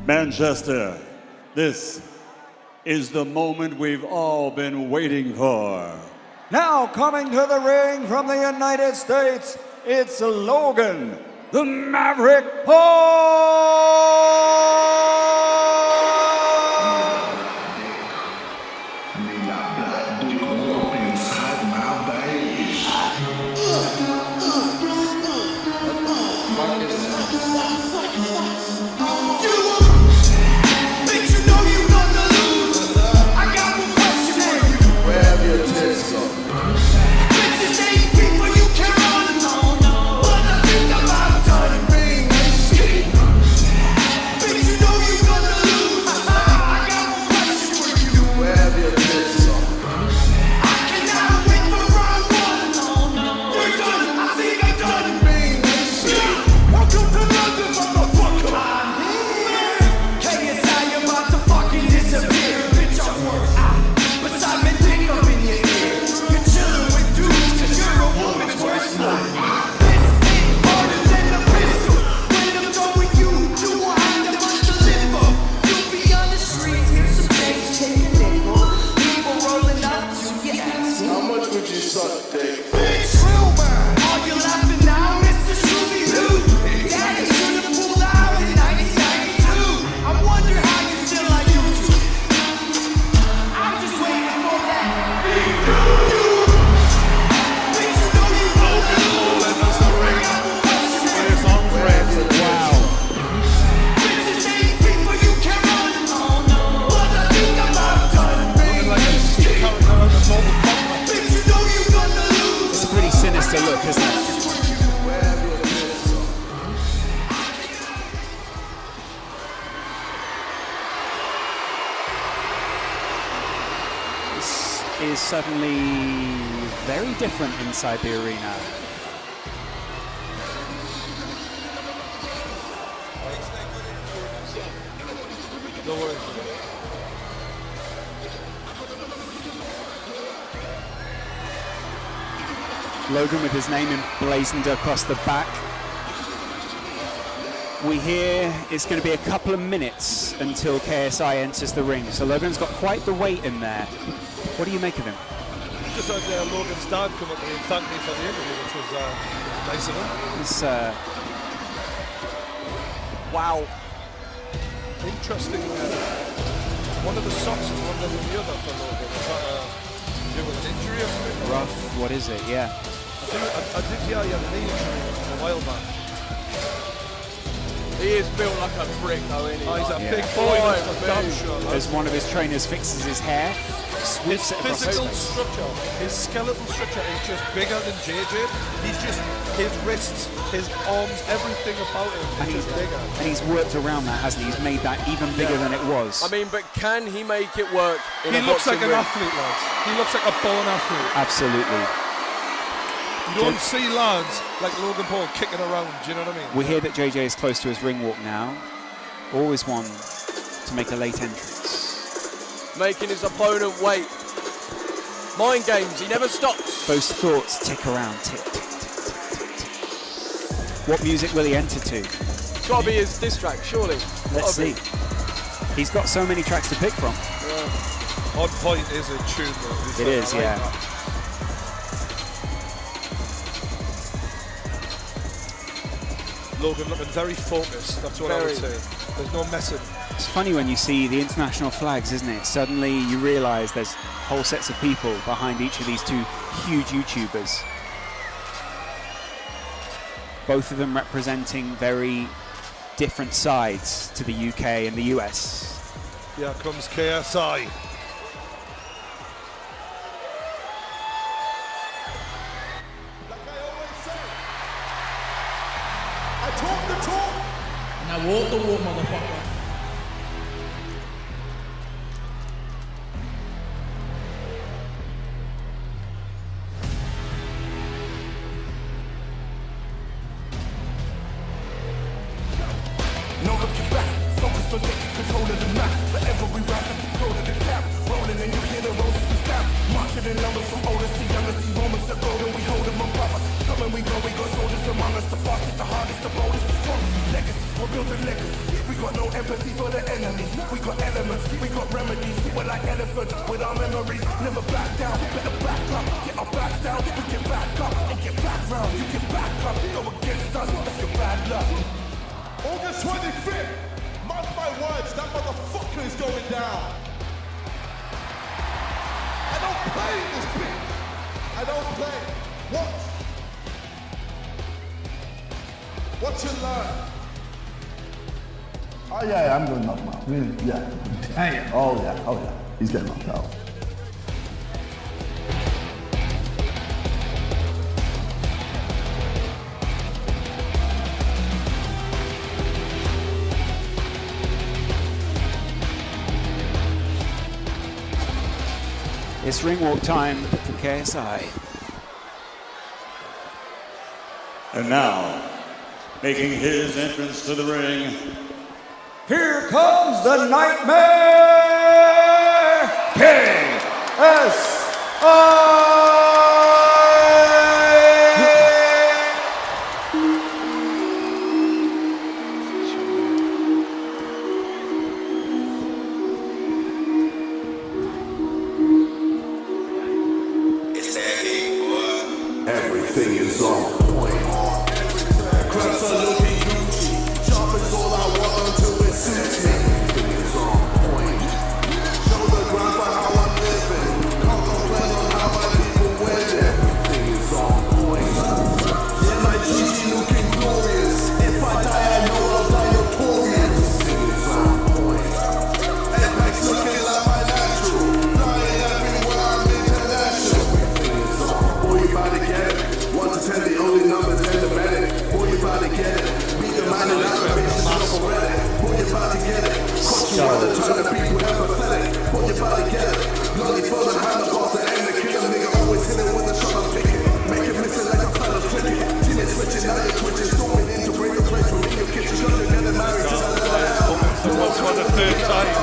Manchester, this is the moment we've all been waiting for. Now coming to the ring from the United States, it's Logan, the Maverick Paul! Look, isn't it? This is suddenly very different inside the arena. Logan with his name emblazoned across the back. We hear it's going to be a couple of minutes until KSI enters the ring. So Logan's got quite the weight in there. What do you make of him? Just had Logan's dad come up to me and thank me for the interview, which was nice of him. It's, wow. Interesting. One of the socks is longer than the other for Logan. Is that to do with an injury or something? Rough. What is it? Yeah. I did hear he had a knee injury a while back. He is built like a brick though, isn't he? Oh, he's a big boy, that's for damn sure. As one of his trainers fixes his hair, his physical structure, his skeletal structure is just bigger than JJ. He's just, his wrists, his arms, everything about him is just bigger. And he's worked around that, hasn't he? He's made that even bigger than it was. I mean, but can he make it work in He a looks like boxing an ring? athlete, lads. He looks like a born athlete. Absolutely. You don't see lads like Logan Paul kicking around, do you know what I mean? We hear that JJ is close to his ring walk now. Always one to make a late entrance. Making his opponent wait. Mind games, he never stops. Those thoughts tick around, tick, tick, tick, tick, tick, tick. What music will he enter to? It's got to be his diss track, surely. Let's see. He's got so many tracks to pick from. Yeah. On Point is a tune though. It is, yeah. Logan looking very focused, that's what I would say. There's no messing. It's funny when you see the international flags, isn't it? Suddenly you realise there's whole sets of people behind each of these two huge YouTubers. Both of them representing very different sides to the UK and the US. Here comes KSI. I talk the talk and I walk the walk, motherfucker. No looking back, focused on taking control of the map. For every round, that's the code of the cap. Rolling and you hear the roses and snap. Marching in numbers from oldest to youngest. These moments are golden, we hold them above us. Come and we go, we got soldiers among us. The fastest, the hardest, the boldest. Legacy, we're building legacy. We got no empathy for the enemies. We got elements, we got remedies. We're like elephants with our memories. Never back down, better back up. Get our backs down, we get back up and get back round. You get back up, go against us, that's your bad luck. August 25th, mark my words, that motherfucker is going down. I don't play in this bitch. I don't play. What you learn? Oh yeah, I'm going knocked out. Really? Yeah. Damn. Oh yeah. He's getting knocked out. It's ring walk time for KSI. And now, making his entrance to the ring, here comes the Nightmare KSI! Everything is on point. Crabs are looking Gucci. Sharp is all I want until it suits me. Everything is on point. Show the ground for how I'm living. Can't complain on how my people win. Everything is on point. Yeah, my GG looking glorious. If I die, I know I'll die notorious. Everything is on point. Apex looking like my natural. Flying everywhere, I'm international. Everything is on. Boy, you about to get it. 1 to 10, the only numbers in the medic. Boy, you about to get it. Beat the man and out of bitches not for Reddit. Boy, you about to get it. Cost you on the turn of people empathetic. Boy, you about to get it. Lonely for the hand of boss and aim the killer. Nigga always hit it with a shot I'm picking. Make it missing like a fella's cricket. Team is switching, now you're twitching. Storming in to break the place from in your kitchen. You're getting married to the Once for the third time.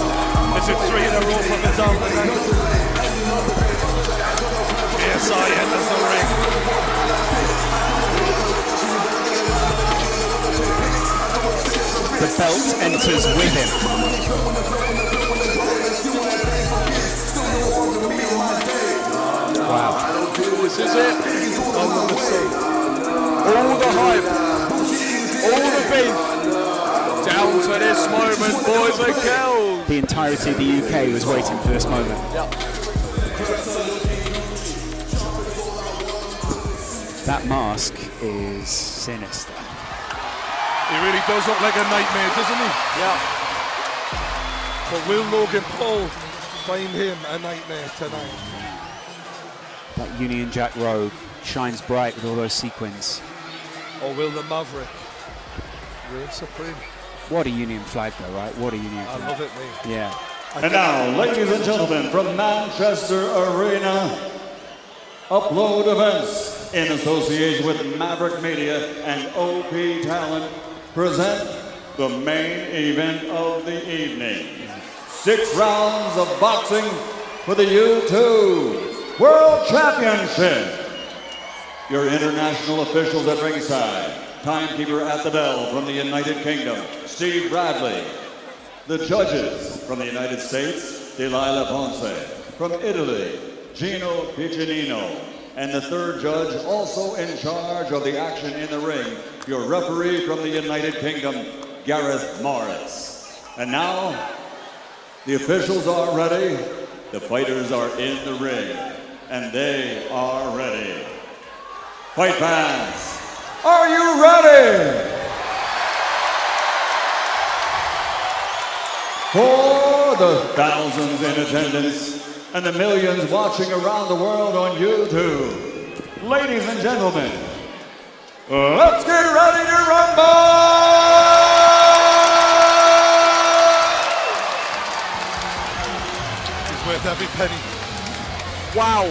It's a 3 in a row for the down. KSI enters the ring. The belt enters with him. Wow. This is it. All the hype, all the beef, down to this moment, boys and girls. The entirety of the UK was waiting for this moment. That mask is sinister. He really does look like a nightmare, doesn't he? Yeah. But will Logan Paul find him a nightmare tonight? That Union Jack robe shines bright with all those sequins. Or will the Maverick reign supreme? What a Union flag though, right? What a Union flag. I love it, mate. Yeah. And now, ladies and gentlemen, from Manchester Arena, Upload Events, in association with Maverick Media and OP Talent, present the main event of the evening. 6 rounds of boxing for the U2 World Championship. Your international officials at ringside, timekeeper at the bell from the United Kingdom, Steve Bradley. The judges from the United States, Delilah Ponce. From Italy, Gino Piccinino. And the third judge, also in charge of the action in the ring, your referee from the United Kingdom, Gareth Morris. And now, the officials are ready, the fighters are in the ring, and they are ready. Fight fans, are you ready? For the thousands in attendance and the millions watching around the world on YouTube, ladies and gentlemen, let's get ready to rumble! He's worth every penny. Wow.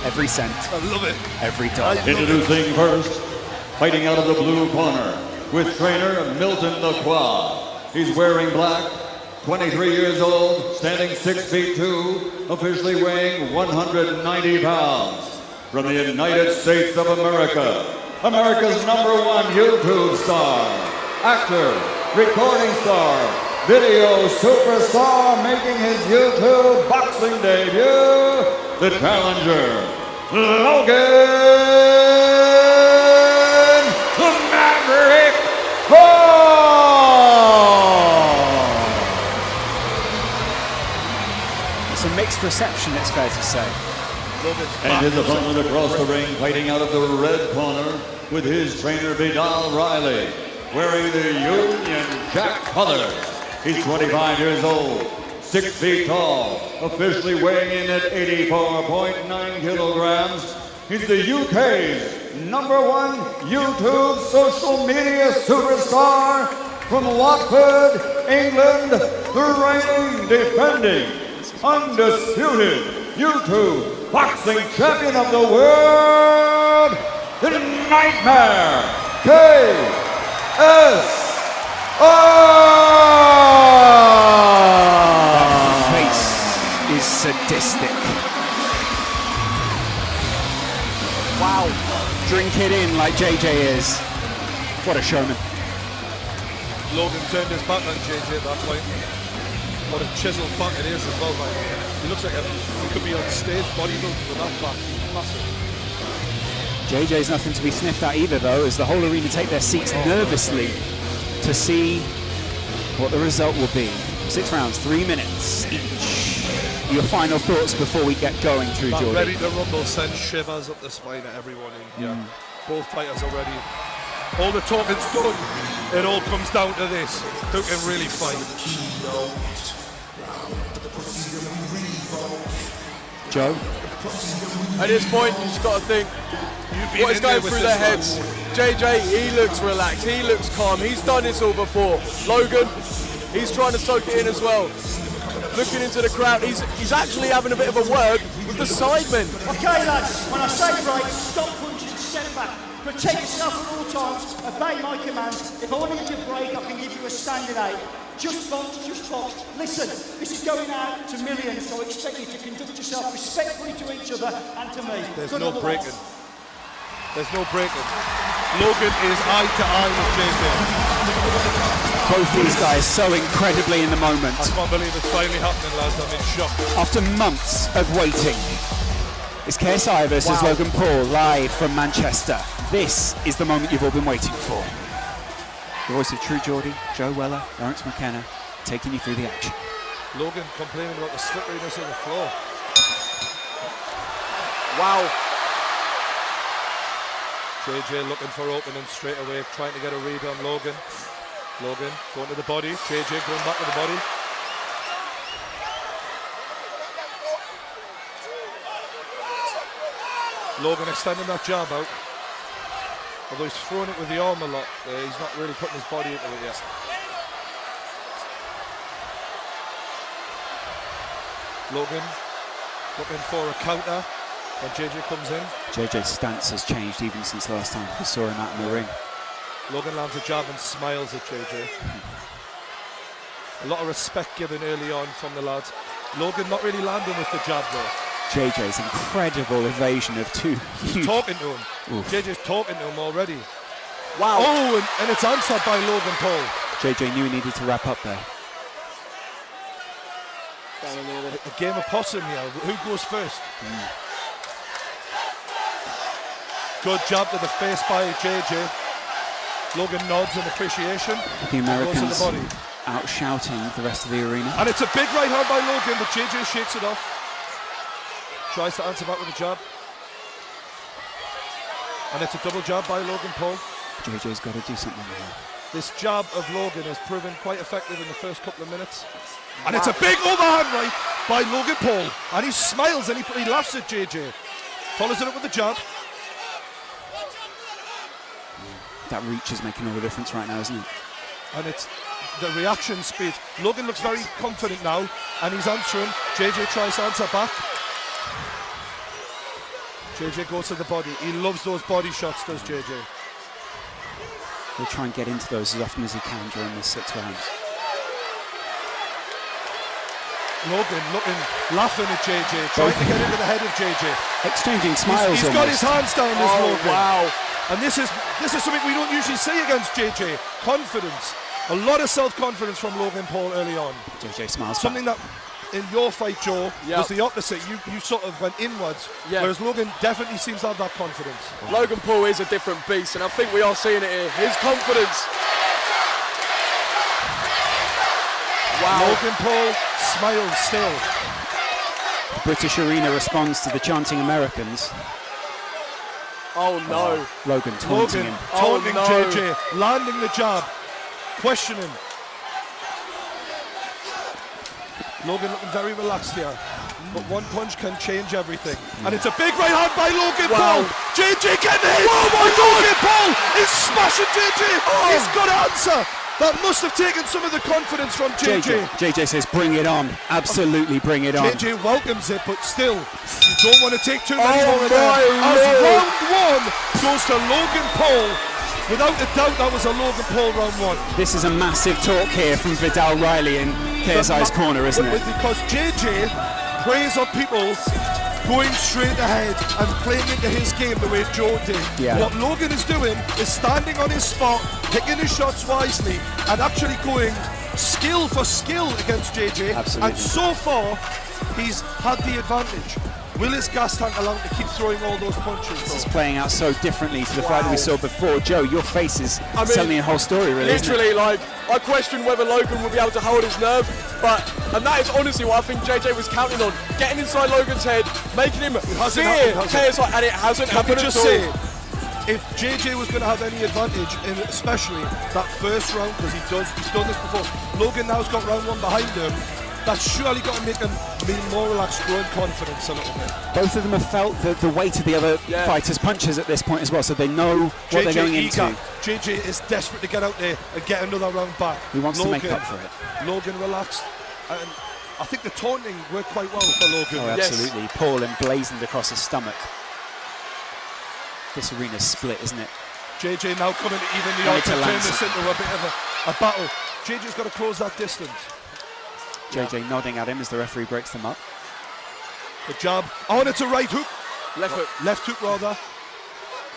Every cent. I love it. Every dollar. Introducing first, fighting out of the blue corner, with trainer Milton Lacroix. He's wearing black, 23 years old, standing 6'2", officially weighing 190 pounds. From the United States of America, America's #1 YouTube star, actor, recording star, video superstar making his YouTube boxing debut, the challenger, Logan the Maverick Paul! It's a mixed reception, it's fair to say. And his opponent across the ring, fighting out of the red corner with his trainer Vidal Riley, wearing the Union Jack colors. He's 25 years old, 6 feet tall, officially weighing in at 84.9 kilograms. He's the UK's #1 YouTube social media superstar from Watford, England, the reigning, defending, undisputed YouTube boxing champion of the world, the Nightmare KSI! That face is sadistic. Wow. Drink it in like JJ is. What a showman. Logan turned his back on JJ at that point. What a chiseled back it is as well, man. He looks like he could be on stage bodybuilding with that back. Massive. JJ's nothing to be sniffed at either, though, as the whole arena take their seats nervously to see what the result will be. 6 rounds, 3 minutes each. Your final thoughts before we get going through, That Jordan? ready to rumble sends shivers up the spine of everyone in here. Both fighters are ready. All the talking's done. It all comes down to this. Who can really fight? Joe? At this point, you just got to think, what is going through their heads? JJ, he looks relaxed, he looks calm, he's done this all before. Logan, he's trying to soak it in as well. Looking into the crowd, he's actually having a bit of a word with the sidemen. Okay, lads, when I say break, stop punching, step back. Protect yourself at all times, obey my commands. If I want to give you a break, I can give you a standing 8. Just box, just box. Listen, this is going out to millions, so I expect you to conduct yourself respectfully to each other and to me. There's Good no luck, breaking. lads. There's no breaking. Logan is eye to eye with JJ. Both these guys so incredibly in the moment. I can't believe it's finally happening, lads. I'm in shock. After months of waiting, it's KSI versus Logan Paul live from Manchester. This is the moment you've all been waiting for. The voice of True Geordie, Joe Weller, Lawrence McKenna, taking you through the action. Logan complaining about the slipperiness of the floor. Wow. JJ looking for opening straight away, trying to get a read on Logan. Logan going to the body. JJ going back to the body. Logan extending that jab out. Although he's throwing it with the arm a lot, he's not really putting his body into it yet. Logan looking for a counter when JJ comes in. JJ's stance has changed even since last time we saw him out in the ring. Logan lands a jab and smiles at JJ. A lot of respect given early on from the lads. Logan not really landing with the jab though. JJ's incredible evasion of two huge... Talking to him. Oof. JJ's talking to him already. Wow. Oh, and it's answered by Logan Paul. JJ knew he needed to wrap up there. A game of possum here. Who goes first? Good jab to the face by JJ. Logan nods in appreciation. The Americans goes to the body. out shouting the rest of the arena. And it's a big right hand by Logan, but JJ shakes it off. Tries to answer back with a jab. And it's a double jab by Logan Paul. JJ's got to do something now. This jab of Logan has proven quite effective in the first couple of minutes. And it's a big overhand right by Logan Paul. And he smiles and he laughs at JJ. Follows it up with the jab. That reach is making all the difference right now, isn't it? And it's the reaction speed. Logan looks very confident now and he's answering. JJ tries to answer back. JJ goes to the body. He loves those body shots, does JJ. He'll try and get into those as often as he can during the 6 rounds. Logan looking, laughing at JJ, trying to get into the head of JJ. Exchanging smiles He's got his almost. hands down this Logan. Wow. And this is something we don't usually see against JJ. Confidence. A lot of self-confidence from Logan Paul early on. JJ smiles. Something that in your fight, Joe, Yep. was the opposite. You sort of went inwards, Yeah. whereas Logan definitely seems to have that confidence. Logan Paul is a different beast, and I think we are seeing it here. His confidence. Wow. Logan Paul smiles still. British arena responds to the chanting Americans. Oh no. Logan taunting Logan him. taunting Oh, no. JJ, landing the jab, questioning. Logan looking very relaxed here, but one punch can change everything. And it's a big right hand by Logan Wow. Paul. JJ getting hit. Oh my God. Logan Paul is smashing JJ. He's got to answer. That must have taken some of the confidence from JJ. JJ says, bring it on. Absolutely bring it on. JJ welcomes it, but still, you don't want to take too many Oh more of that. my As Lord. round one goes to Logan Paul. Without a doubt, that was a Logan Paul round one. This is a massive talk here from Vidal Riley in KSI's corner, isn't it? Because JJ preys on people going straight ahead and playing into his game the way Joe did. Yeah. What Logan is doing is standing on his spot, picking his shots wisely, and actually going skill for skill against JJ. Absolutely. And so far, he's had the advantage. Will his gas tank allow him to keep throwing all those punches? This is though? playing out so differently to the fight that we saw before. Joe, your face is telling a whole story, really. isn't it? Literally, like, I question whether Logan will be able to hold his nerve, and that is honestly what I think JJ was counting on. Getting inside Logan's head, making him hasn't fear happened, has it? KSI, and it hasn't Let me happened just at say, all. if JJ was going to have any advantage in especially that first round, because he's done this before, Logan now's got round one behind him. That's surely got to make him be more relaxed, growing confidence a little bit. Both of them have felt the weight of the other fighters' punches at this point as well, so they know what they're going into. JJ is desperate to get out there and get another round back. He wants to make up for it. Logan relaxed, and I think the taunting worked quite well for Logan. Oh, absolutely. Paul emblazoned across his stomach. This arena's split, isn't it? JJ now coming to even the Ready odds to and turn land this into a bit of a battle. JJ's got to close that distance. JJ nodding at him as the referee breaks them up. The jab. Oh, and it's a right hook. Left hook. Left hook, rather,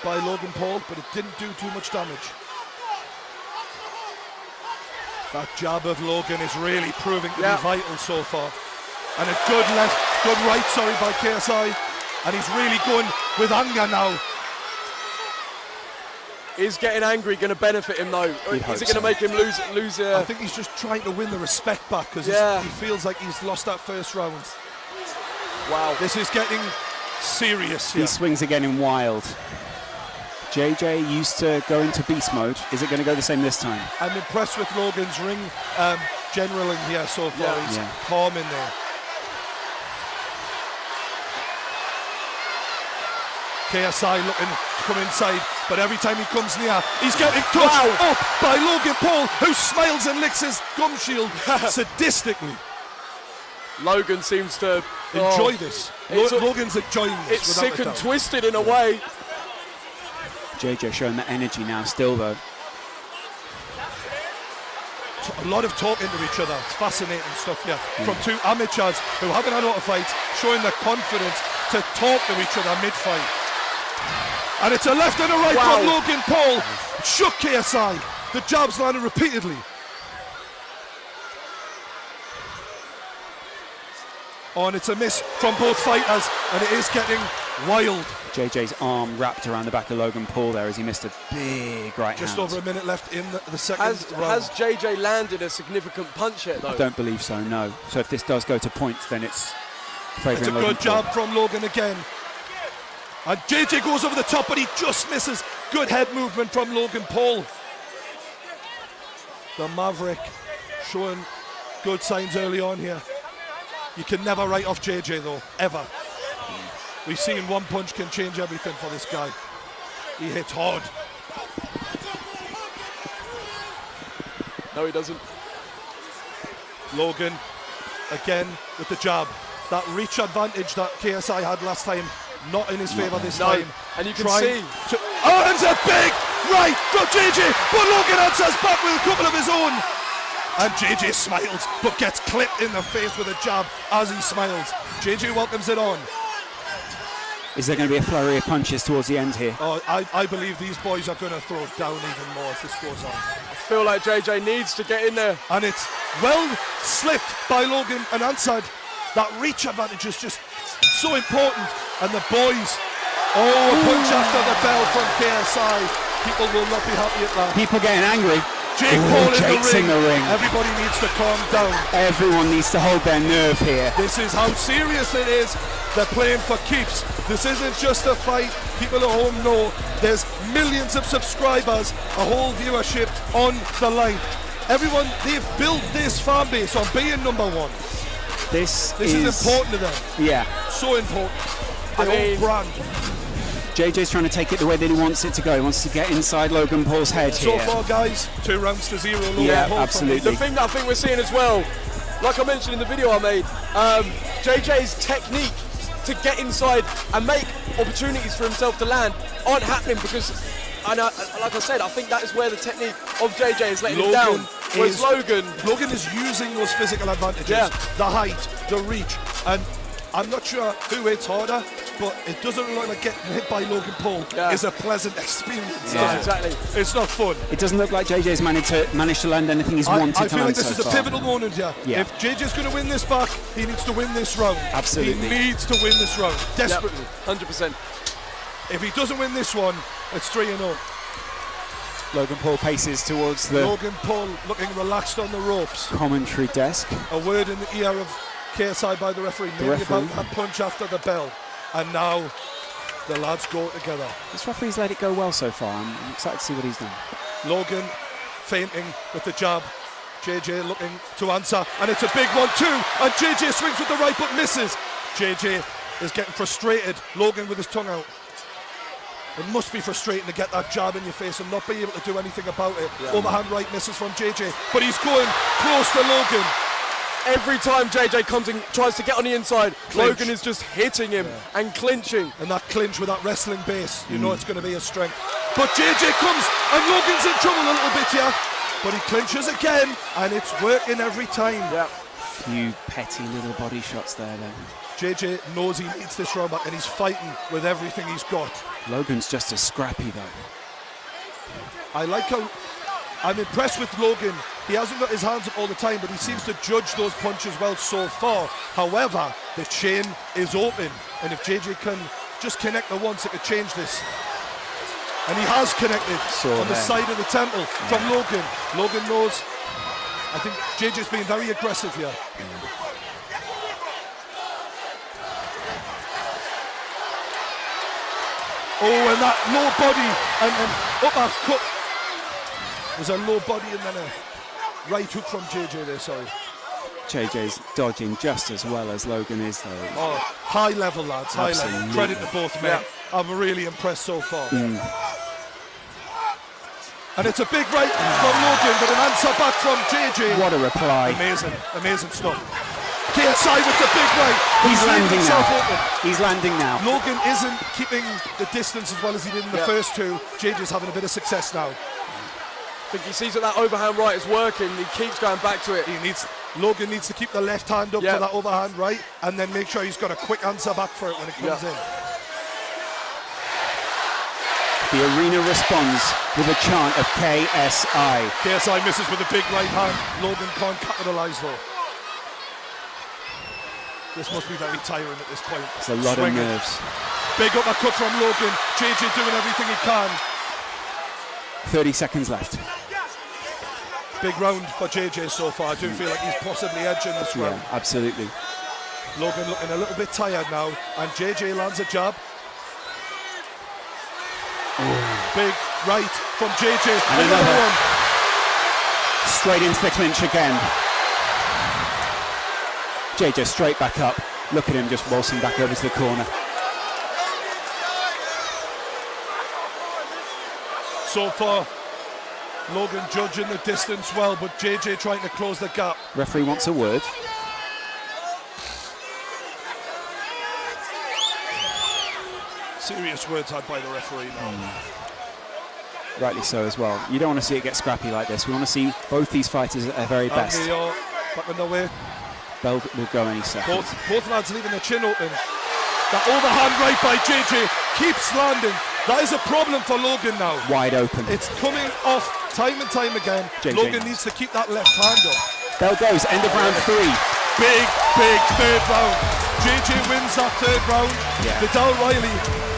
by Logan Paul, but it didn't do too much damage. That jab of Logan is really proving to be vital so far. And a good right, by KSI. And he's really going with anger now. Is getting angry going to benefit him though? Is it going to make him lose? I think he's just trying to win the respect back because he feels like he's lost that first round. Wow. This is getting serious here. He swings again in wild. JJ used to go into beast mode. Is it going to go the same this time? I'm impressed with Logan's ring generaling here so far. He's calm in there. KSI looking to come inside, but every time he comes near, he's getting touched up by Logan Paul, who smiles and licks his gum shield sadistically. Logan seems to enjoy this. Logan's enjoying this. It's sick and twisted in a way. JJ showing that energy now still though. A lot of talking to each other. It's fascinating stuff here. From two amateurs who haven't had a lot of fights, showing the confidence to talk to each other mid-fight. And it's a left and a right from Logan Paul. Shook KSI. The jabs landed repeatedly. Oh, and it's a miss from both fighters, and it is getting wild. JJ's arm wrapped around the back of Logan Paul there as he missed a big right hand. Just over a minute left in the second round. Has JJ landed a significant punch yet, though? I don't believe so, no. So if this does go to points, then it's favouring It's a Logan good jab from Logan again. And JJ goes over the top, but he just misses. Good head movement from Logan Paul. The Maverick showing good signs early on here. You can never write off JJ though, ever. We've seen one punch can change everything for this guy. He hits hard. No, he doesn't. Logan, again with the jab. That reach advantage that KSI had last time, not in his favour this time. And you can see. Oh, and it's a big right from JJ, but Logan answers back with a couple of his own. And JJ smiles, but gets clipped in the face with a jab as he smiles. JJ welcomes it on. Is there going to be a flurry of punches towards the end here? Oh, I believe these boys are going to throw down even more as this goes on. I feel like JJ needs to get in there. And it's well slipped by Logan and answered. That reach advantage is just so important. And the boys, a punch after the bell from KSI. People will not be happy at that. People getting angry. Jake Paul Jake's in the ring. Everybody needs to calm down. Everyone needs to hold their nerve here. This is how serious it is. They're playing for keeps. This isn't just a fight. People at home know there's millions of subscribers, a whole viewership on the line. Everyone, they've built this fan base on being number one. This is important to them. Yeah. So important. Their own brand. JJ's trying to take it the way that he wants it to go. He wants to get inside Logan Paul's head so here. So far, guys, 2 rounds to 0. Logan yeah, Paul absolutely. The thing that I think we're seeing as well, like I mentioned in the video I made, JJ's technique to get inside and make opportunities for himself to land aren't happening because, like I said, I think that is where the technique of JJ is letting him down. Whereas Logan is using those physical advantages, the height, the reach, and I'm not sure who hits harder, but it doesn't look like getting hit by Logan Paul is a pleasant experience. Yeah, exactly. It's not fun. It doesn't look like JJ's managed to land anything he's wanted to land. I feel like this so is a pivotal moment here. Yeah. If JJ's going to win this back, he needs to win this round. Absolutely. He needs to win this round, desperately. 100%. If he doesn't win this one, it's 3-0. Logan Paul paces towards the Logan Paul looking relaxed on the ropes. Commentary desk. A word in the ear of KSI by the referee, maybe about that punch after the bell. And now the lads go together. This referee's let it go well so far. I'm excited to see what he's done. Logan feinting with the jab. JJ looking to answer, and it's a big 1-2, and JJ swings with the right but misses. JJ is getting frustrated. Logan with his tongue out. It must be frustrating to get that jab in your face and not be able to do anything about it. Yeah. Overhand right misses from JJ, but he's going close to Logan. Every time JJ comes and tries to get on the inside, Logan is just hitting him and clinching. And that clinch with that wrestling base, you know it's going to be a strength. But JJ comes, and Logan's in trouble a little bit here. But he clinches again, and it's working every time. Yeah. Few petty little body shots there then. JJ knows he needs this round back, and he's fighting with everything he's got. Logan's just as scrappy though. I like how I'm impressed with Logan. He hasn't got his hands up all the time, but he seems to judge those punches well so far. However, the chain is open, and if JJ can just connect the once, it could change this. And he has connected on the side of the temple from Logan. Logan knows. I think JJ's being very aggressive here. Oh, and that low body and uppercut. There's a low body and then a right hook from JJ there, sorry. JJ's dodging just as well as Logan is though. Oh, high level lads, high level. Credit to both men. I'm really impressed so far. And it's a big right from Logan, but an answer back from JJ. What a reply. Amazing, amazing stuff. KSI with the big right. He's landing now. He's landing now. Logan isn't keeping the distance as well as he did in the first two. JJ's having a bit of success now. I think he sees that overhand right is working. He keeps going back to it. Logan needs to keep the left hand up for that overhand right, and then make sure he's got a quick answer back for it when it comes in. The arena responds with a chant of KSI. KSI misses with a big right hand. Logan can't capitalise though. This must be very tiring at this point. It's a lot of nerves. Big uppercut from Logan. JJ doing everything he can. 30 seconds left. Big round for JJ so far. I do feel like he's possibly edging this round. Absolutely. Logan looking a little bit tired now, and JJ lands a jab. Big right from JJ. And another one. Straight into the clinch again. JJ straight back up. Look at him just waltzing back over to the corner. So far, Logan judging the distance well, but JJ trying to close the gap. Referee wants a word. Serious words had by the referee now. Rightly so as well. You don't want to see it get scrappy like this. We want to see both these fighters at their very best. And they are back on their way. Bell will go any second. Both lads leaving the chin open. That overhand right by JJ keeps landing. That is a problem for Logan now. Wide open. It's coming off time and time again. JJ Logan needs to keep that left hand up. There goes, end of round 3. Big third round. JJ wins that third round. Yeah. Vidal Riley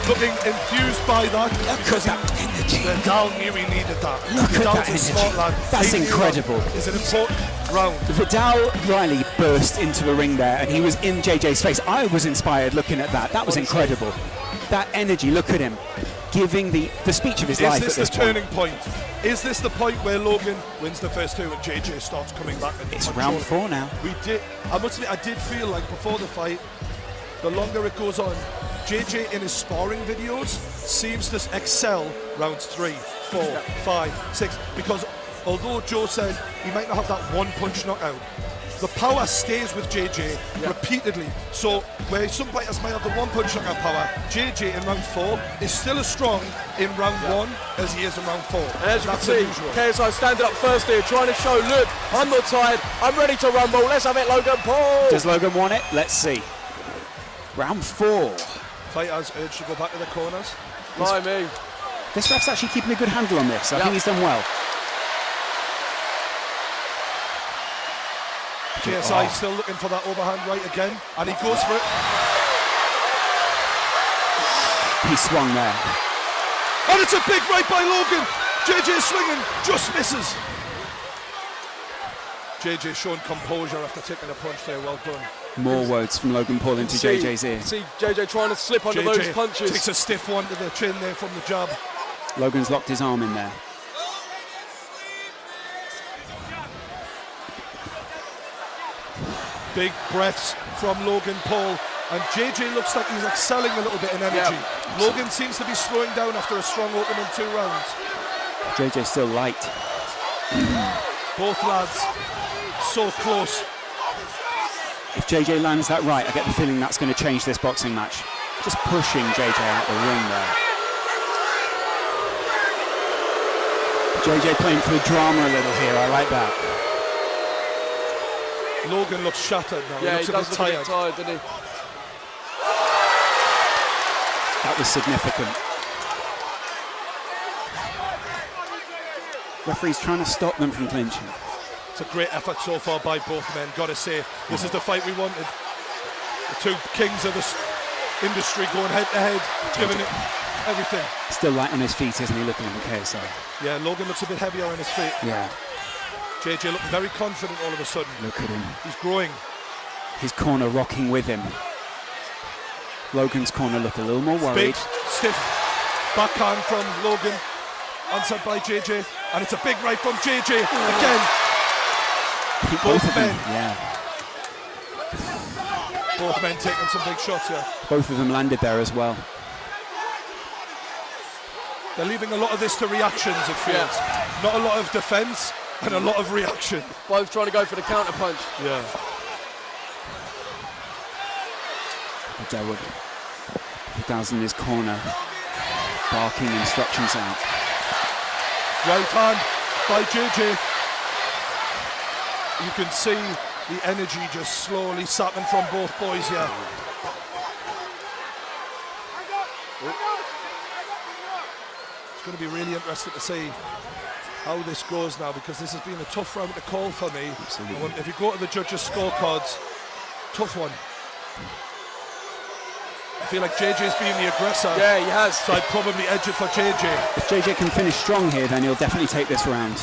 looking enthused by that. Look at that energy. Vidal knew he needed that. Look at Vidal's that a energy. smart lad. That's He knew incredible. that is an important round. Vidal Riley burst into the ring there and he was in JJ's face. I was inspired looking at that. That was incredible. That energy, look at him. Giving the speech of his life at this Is this the point. turning point? Is this the point where Logan wins the first 2 and JJ starts coming back? It's round 4 now. I must admit, I did feel like before the fight, the longer it goes on, JJ in his sparring videos seems to excel rounds 3, 4, 5, 6, because although Joe said he might not have that one punch knockout, the power stays with JJ repeatedly. So where some fighters might have the one punch knockout power, JJ in round 4 is still as strong in round 1 as he is in round 4. And as you That's can see, unusual. KSI standing up first here, trying to show, look, I'm not tired, I'm ready to rumble. Let's have it, Logan Paul. Does Logan want it? Let's see. Round 4. Fighters urged to go back to the corners. By me. This ref's actually keeping a good handle on this. I think he's done well. KSI still looking for that overhand right again, and he goes for it. He swung there. And it's a big right by Logan. JJ swinging, just misses. JJ showing composure after taking a punch there, well done. More words from Logan Paul into JJ's ear. See JJ trying to slip under those punches. Takes a stiff one to the chin there from the jab. Logan's locked his arm in there. Big breaths from Logan Paul, and JJ looks like he's excelling a little bit in energy. Logan seems to be slowing down after a strong opening 2 rounds. JJ's still light. Both lads so close. If JJ lands that right, I get the feeling that's going to change this boxing match. Just pushing JJ out the ring there. JJ playing for the drama a little here, I like that. Logan looks shattered now. Yeah, he looks he a does bit look a tired. bit tired, doesn't he? That was significant. Referee's trying to stop them from clinching. It's a great effort so far by both men, gotta say. This is the fight we wanted. The 2 kings of the industry going head to head, giving it everything. Still light on his feet, isn't he, looking at the KSI? Yeah, Logan looks a bit heavier on his feet. Yeah. JJ looking very confident all of a sudden. Look at him. He's growing. His corner rocking with him. Logan's corner look a little more worried. Big, stiff backhand from Logan, answered by JJ, and it's a big right from JJ again. I think Both of them, men. yeah. Both men taking some big shots here. Both of them landed there as well. They're leaving a lot of this to reactions, it feels. Not a lot of defence and a lot of reaction. Both trying to go for the counter punch. Yeah. Vidal's in his corner, barking instructions out. Right hand by JJ. You can see the energy just slowly sapping from both boys here. It's going to be really interesting to see how this goes now, because this has been a tough round to call for me. Absolutely. If you go to the judges' scorecards, tough one. I feel like JJ's being the aggressor. Yeah, he has. So I'd probably edge it for JJ. If JJ can finish strong here, then he'll definitely take this round.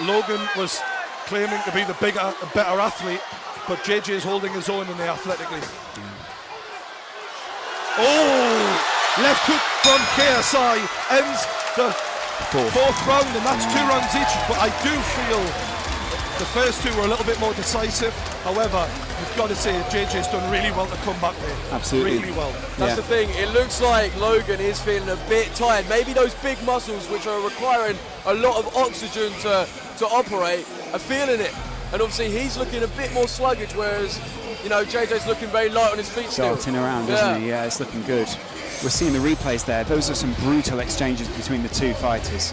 Logan was claiming to be the bigger, better athlete, but JJ is holding his own in there athletically. Oh! Left hook from KSI ends the fourth round, and that's 2 rounds each. But I do feel the first 2 were a little bit more decisive. However, you've got to say JJ's done really well to come back there. Absolutely. Really well. That's the thing, it looks like Logan is feeling a bit tired. Maybe those big muscles, which are requiring a lot of oxygen to operate, are feeling it. And obviously he's looking a bit more sluggish, whereas, you know, JJ's looking very light on his feet still. Darting around, isn't he? Yeah, it's looking good. We're seeing the replays there. Those are some brutal exchanges between the 2 fighters.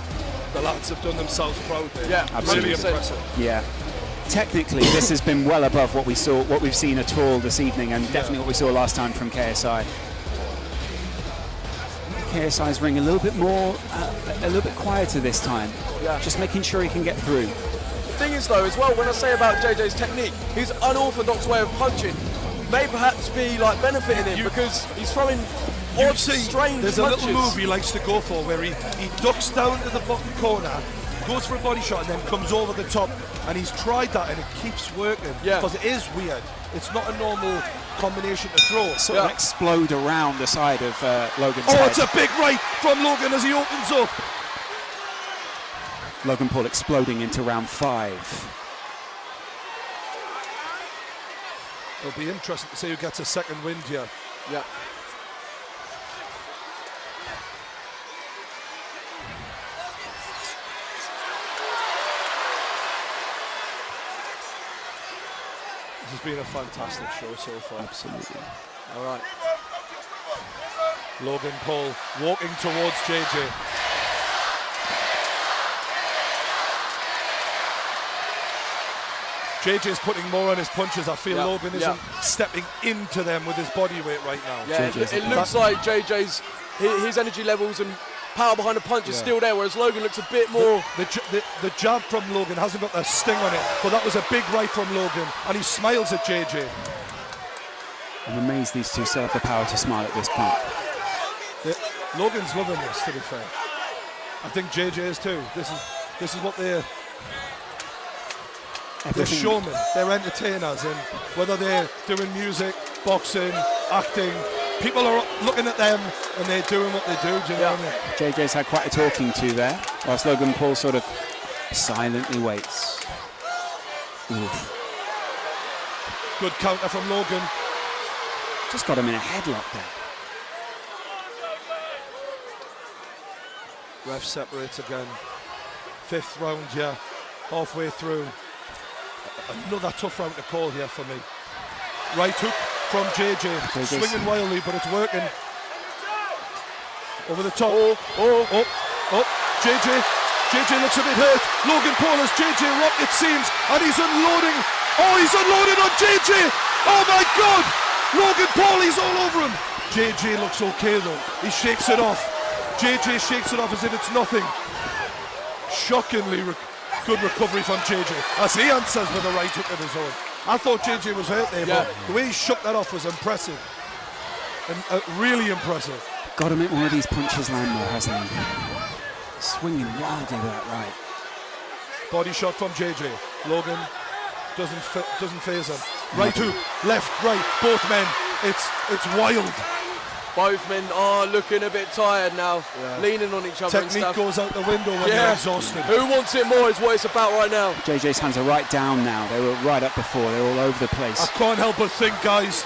The lads have done themselves proud there. Yeah, Really 100%. impressive. Yeah. technically, this has been well above what we've seen at all this evening, and definitely what we saw last time from KSI. KSI's ring a little bit more, a little bit quieter this time. Yeah. Just making sure he can get through. The thing is, though, as well, when I say about JJ's technique, his unorthodox way of punching may perhaps be like benefiting him because he's throwing odd, strange there's punches. a little move he likes to go for where he ducks down to the bottom corner, goes for a body shot, and then comes over the top. And he's tried that, and it keeps working. Because it is weird. It's not a normal combination to throw. Sort of explode around the side of Logan's head. Oh, it's a big right from Logan as he opens up. Logan Paul exploding into round 5. It'll be interesting to see who gets a second wind here. Yeah. This has been a fantastic show so far. Absolutely. All right. Logan Paul walking towards JJ. JJ's putting more on his punches. I feel Logan isn't stepping into them with his body weight right now. Yeah, it looks like JJ's his energy levels and power behind the punch is still there, whereas Logan looks a bit more. The jab from Logan hasn't got a sting on it, but that was a big right from Logan, and he smiles at JJ. I'm amazed these two still have the power to smile at this point. Logan's loving this, to be fair. I think JJ is too. This is what they're showmen, they're entertainers, and whether they're doing music, boxing, acting, people are looking at them and they're doing what they do. Do you know what I mean? JJ's had quite a talking to there, whilst Logan Paul sort of silently waits. Oof. Good counter from Logan. Just got him in a headlock there. Ref separates again. 5th round, halfway through. Another tough round to call here for me. Right hook from JJ. Swinging wildly, but it's working. Over the top. JJ looks a bit hurt. Logan Paul has JJ rocked, it seems, and he's unloading. Oh, he's unloaded on JJ. Oh my God. Logan Paul, he's all over him. JJ looks okay though. He shakes it off. JJ shakes it off as if it's nothing. Shockingly good recovery from JJ as he answers with a right hook of his own. I thought JJ was hurt there, but the way he shook that off was impressive. And really impressive. Got to make one of these punches land though, hasn't he? Swinging wildly with that right. Body shot from JJ. Logan doesn't faze him. Right hook, left, right, both men. It's wild. Both men are looking a bit tired now, leaning on each other. Technique goes out the window when you're exhausted. Who wants it more is what it's about right now. JJ's hands are right down now. They were right up before. They're all over the place. I can't help but think, guys,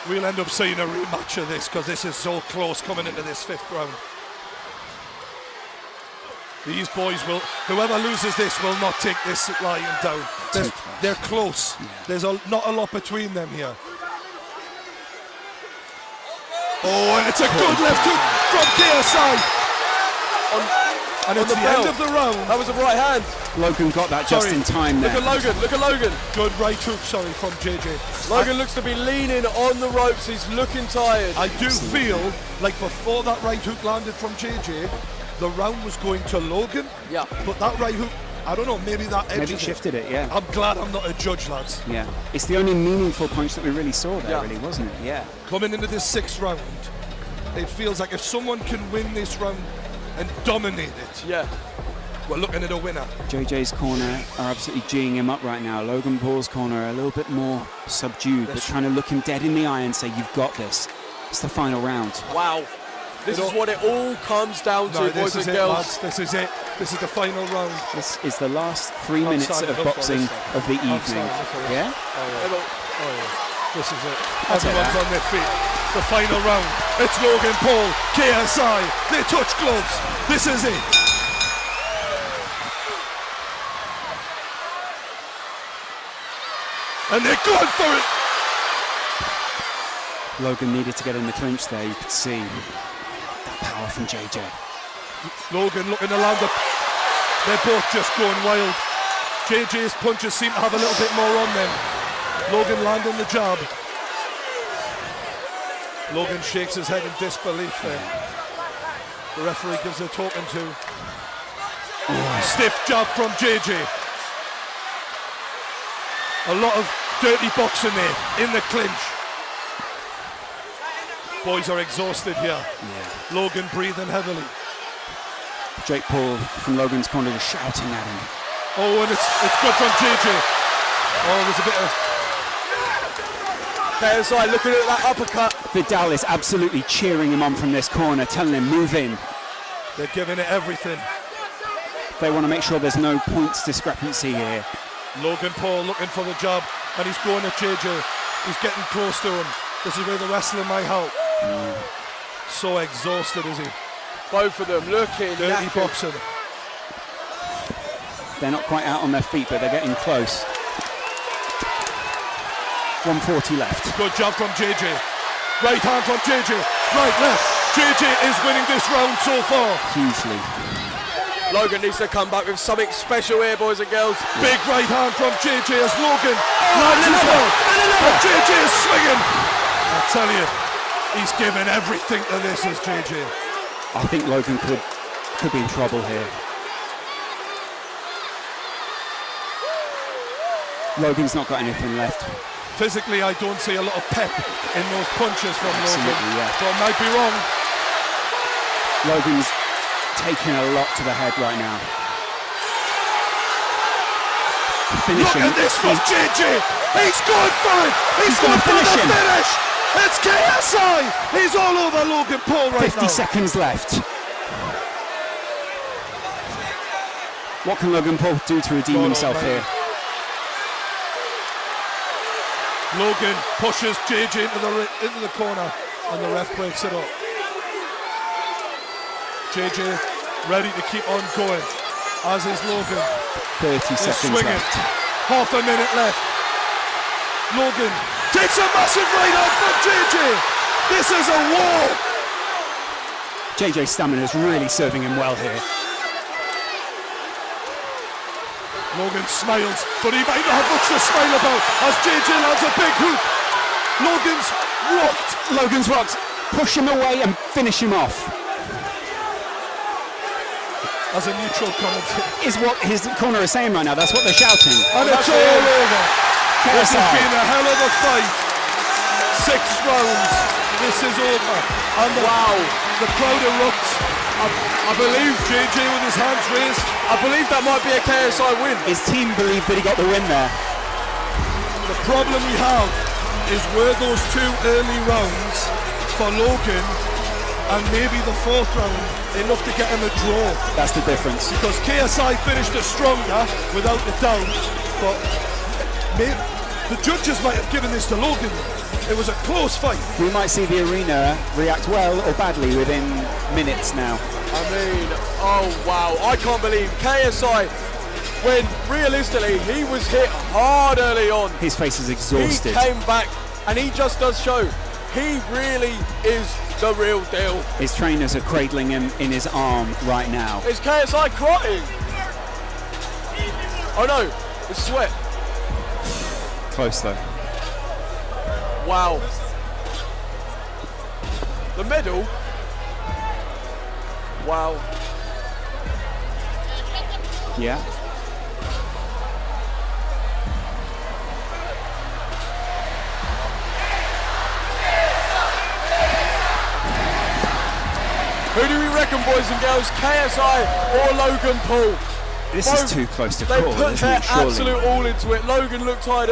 we'll end up seeing a rematch of this because this is so close coming into this 5th round. These boys will, whoever loses this will not take this lying down. They're close. Yeah. There's not a lot between them here. Oh, and it's a good left hook from KSI. And it's the end of the round. That was a right hand. Logan got that just in time there. Look at Logan. Good right hook, from JJ. Logan looks to be leaning on the ropes. He's looking tired. I do feel like before that right hook landed from JJ, the round was going to Logan. Yeah. But that right hook, I don't know, maybe that edged Maybe shifted it, yeah. I'm glad I'm not a judge, lads. Yeah. It's the only meaningful punch that we really saw there, really, wasn't it? Yeah. Coming into this 6th round, it feels like if someone can win this round and dominate it, we're looking at a winner. JJ's corner are absolutely geeing him up right now. Logan Paul's corner are a little bit more subdued, but trying to look him dead in the eye and say, you've got this. It's the final round. Wow. This is what it all comes down to, boys and girls. Lads. This is it. This is the final round. This is the last 3 minutes of boxing of the evening. Yeah? This is it. Everyone's on their feet. The final round. It's Logan Paul, KSI. They touch gloves. This is it. And they're going for it. Logan needed to get in the clinch there, you could see. Power from JJ. Logan looking to land up. They're both just going wild. JJ's punches seem to have a little bit more on them. Logan landing the jab. Logan shakes his head in disbelief there. The referee gives a talking to. Stiff jab from JJ. A lot of dirty boxing there in the clinch. Boys are exhausted here. Yeah. Logan breathing heavily. Jake Paul from Logan's corner is shouting at him. Oh, and it's good from JJ. Oh, there's a bit of... KSI looking at that uppercut. Vidal is absolutely cheering him on from this corner, telling him move in. They're giving it everything. They want to make sure there's no points discrepancy here. Logan Paul looking for the jab, and he's going at JJ. He's getting close to him. This is where the wrestling might help. So exhausted is he. Both of them looking dirty boxing. They're not quite out on their feet, but they're getting close. 140 left. Good job from JJ. Right hand from JJ. Right, left. JJ is winning this round so far. Hugely. Logan needs to come back with something special here, boys and girls. Big right hand from JJ as Logan lands his ball. And JJ is swinging. I tell you, he's giving everything to this as JJ. I think Logan could be in trouble here. Logan's not got anything left. Physically, I don't see a lot of pep in those punches from Logan. Yeah. So I might be wrong. Logan's taking a lot to the head right now. Finishing. Look at this from JJ. He's going for it. He's going for the finish. It's KSI. He's all over Logan Paul right 50 now. 50 seconds left. What can Logan Paul do to redeem himself here? Logan pushes JJ into the corner, and the ref breaks it up. JJ ready to keep on going, as is Logan. 30 seconds left. Half a minute left. Logan takes a massive right hand from JJ. This is a war. JJ's stamina is really serving him well here. Logan smiles, but he might not have much to smile about as JJ lands a big hook. Logan's rocked. Push him away and finish him off. As a neutral comment. Is what his corner is saying right now. That's what they're shouting. And it's all over. This has been a hell of a fight. 6 rounds. This is over. And the crowd erupts. I believe JJ with his hands raised. I believe that might be a KSI win. His team believe that he got the win there. The problem we have is were those 2 early rounds for Logan and maybe the 4th round enough to get him a draw. That's the difference. Because KSI finished it stronger, without a doubt, but the judges might have given this to Logan. It was a close fight. We might see the arena react well or badly within minutes now. I mean, oh wow, I can't believe KSI, when realistically he was hit hard early on. His face is exhausted. He came back and he just does show he really is the real deal. His trainers are cradling him in his arm right now. Is KSI crying? Oh no, it's sweat. Close though. Wow. The medal? Wow. Yeah. Who do we reckon, boys and girls? KSI or Logan Paul? This is too close to call. They put their absolute all into it. Logan looked tired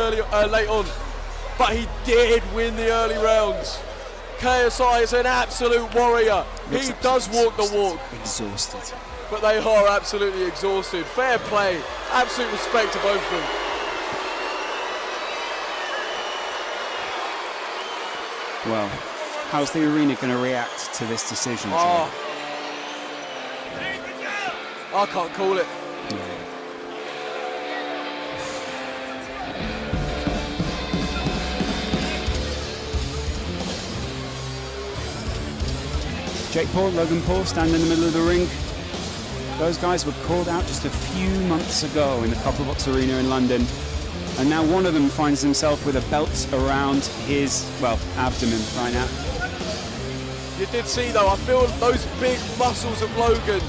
late on, but he did win the early rounds. KSI is an absolute warrior. He does walk the walk. Exhausted. But they are absolutely exhausted. Fair play. Absolute respect to both of them. Well, how's the arena going to react to this decision? I can't call it. Jake Paul, Logan Paul stand in the middle of the ring. Those guys were called out just a few months ago in the Copper Box Arena in London. And now one of them finds himself with a belt around his, well, abdomen right now. You did see though, I feel those big muscles of Logan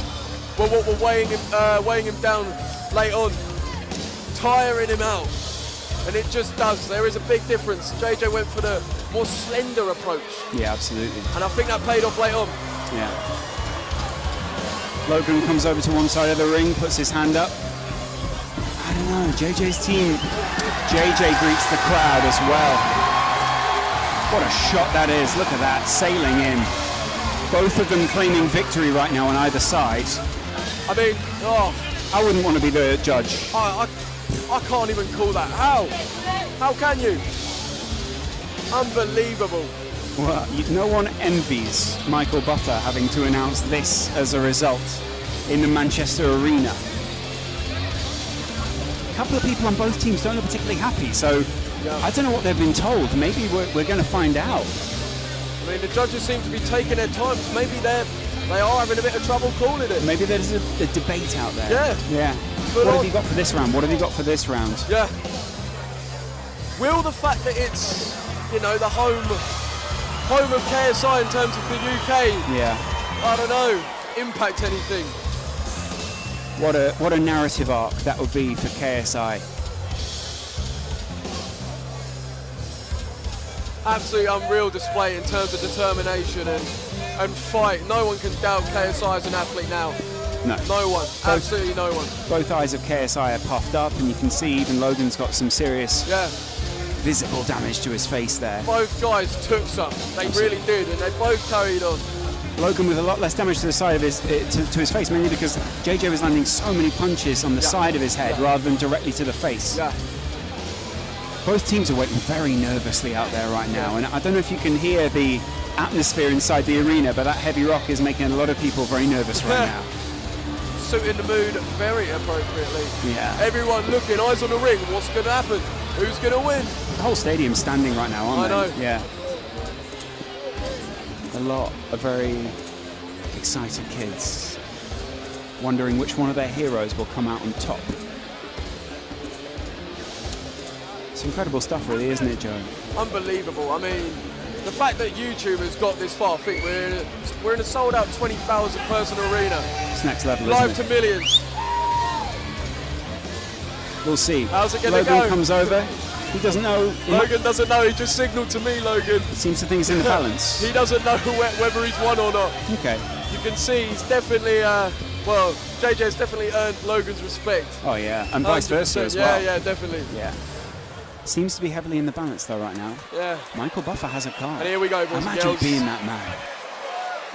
were what were weighing him down late on, tiring him out. And it just does. There is a big difference. JJ went for the more slender approach. Yeah, absolutely. And I think that paid off late on. Yeah. Logan comes over to one side of the ring, puts his hand up. I don't know, JJ's team. JJ greets the crowd as well. What a shot that is. Look at that, sailing in. Both of them claiming victory right now on either side. I mean, I wouldn't want to be the judge. I can't even call that. How? How can you? Unbelievable. Well, no one envies Michael Buffer having to announce this as a result in the Manchester Arena. A couple of people on both teams don't look particularly happy, so I don't know what they've been told. Maybe we're going to find out. I mean, the judges seem to be taking their time. So maybe they are having a bit of trouble calling it. Maybe there's a debate out there. Yeah. Yeah. What have you got for this round? What have you got for this round? Yeah. Will the fact that it's, you know, the home of KSI in terms of the UK, yeah, I don't know, impact anything? What a narrative arc that would be for KSI. Absolutely unreal display in terms of determination and fight. No one can doubt KSI as an athlete now. No. No one. Absolutely no one. Both eyes of KSI are puffed up, and you can see even Logan's got some serious visible damage to his face there. Both guys took some. They really did, and they both carried on. Logan with a lot less damage to the side of his to his face, mainly because JJ was landing so many punches on the side of his head rather than directly to the face. Yeah. Both teams are waiting very nervously out there right now, and I don't know if you can hear the atmosphere inside the arena, but that heavy rock is making a lot of people very nervous right now. Suiting the mood very appropriately. Yeah. Everyone looking, eyes on the ring. What's going to happen? Who's going to win? The whole stadium's standing right now, aren't they? I know. Yeah. A lot of very excited kids wondering which one of their heroes will come out on top. It's incredible stuff, really, isn't it, Joe? Unbelievable. I mean, the fact that YouTube has got this far, I think we're in a sold-out 20,000 person arena. It's next level, Live isn't it? to millions. We'll see. How's it going to go? Logan comes over. He doesn't know. Logan doesn't know. He just signalled to me, Logan. Seems to think he's in the balance. He doesn't know whether he's won or not. Okay. You can see he's definitely, well, JJ's definitely earned Logan's respect. Oh, yeah. And vice versa as well. Yeah, definitely. Yeah. Seems to be heavily in the balance, though, right now. Yeah. Michael Buffer has a card. And here we go, boys and Imagine girls. being that man.